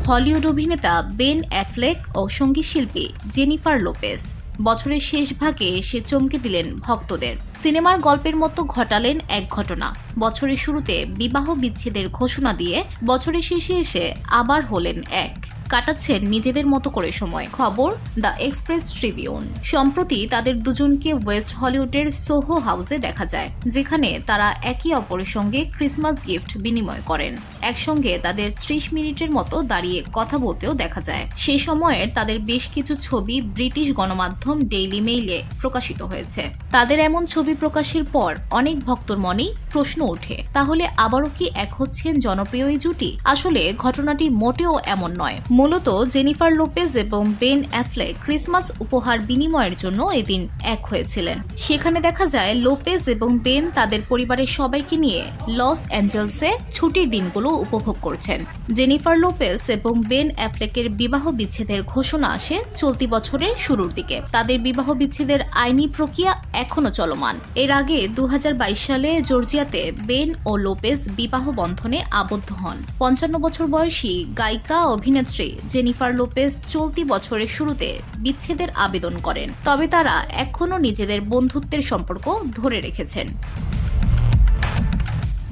Hollywood অভিনেতা Ben Affleck ও সঙ্গীতশিল্পী Jennifer Lopez. বছরের শেষ ভাগে এসে চমকে দিলেন ভক্তদের। সিনেমার গল্পের মতো ঘটালেন এক ঘটনা। বছরের শুরুতে বিবাহ বিচ্ছেদের ঘোষণা দিয়ে বছরের শেষে এসে আবার হলেন এক। কাটাচ্ছেন নিজেদের মতো করে সময়। খবর দ্য এক্সপ্রেস ট্রিবিউন। সম্প্রতি তাদের দুজনকে ওয়েস্ট হলিউডের সোহো হাউসে দেখা যায়, যেখানে তারা একে অপরের সঙ্গে ক্রিসমাস গিফট বিনিময় করেন। একসঙ্গে তাদের 30 মিনিটের মতো দাঁড়িয়ে কথা বলতেও দেখা যায়। সেই সময়ের তাদের বেশ কিছু ছবি ব্রিটিশ গণমাধ্যম ডেইলি মেইলে প্রকাশিত হয়েছে। তাদের এমন ছবি প্রকাশের পর অনেক ভক্তর মনেই প্রশ্ন ওঠে, তাহলে আবারও কি এক হচ্ছেন জনপ্রিয় এই জুটি? আসলে ঘটনাটি মোটেও এমন নয়। মূলত জেনিফার লোপেজ এবং বেন অ্যাফ্লেক ক্রিসমাস উপহার বিনিময়ের জন্য এদিন এক হয়েছিলেন। সেখানে দেখা যায় লোপেজ এবং বেন তাদের পরিবারের সবাইকে নিয়ে লস অ্যাঞ্জেলসে ছুটির দিনগুলো উপভোগ করছেন। জেনিফার লোপেজ এবং বেন অ্যাফ্লেকের বিবাহ বিচ্ছেদের ঘোষণা আসে চলতি বছরের শুরুর দিকে। তাদের বিবাহ বিচ্ছেদের আইনি প্রক্রিয়া এখনো চলমান। এর আগে 2022 সালে জর্জিয়াতে বেন ও লোপেজ বিবাহ বন্ধনে আবদ্ধ হন। 55 বছর বয়সী গায়িকা অভিনেত্রী জেনিফার লোপেজ চলতি বছরের শুরুতে বিচ্ছেদের আবেদন করেন, তবে তারা এখনও নিজেদের বন্ধুত্বের সম্পর্ক ধরে রেখেছেন।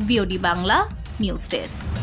VOD Bangla news desk.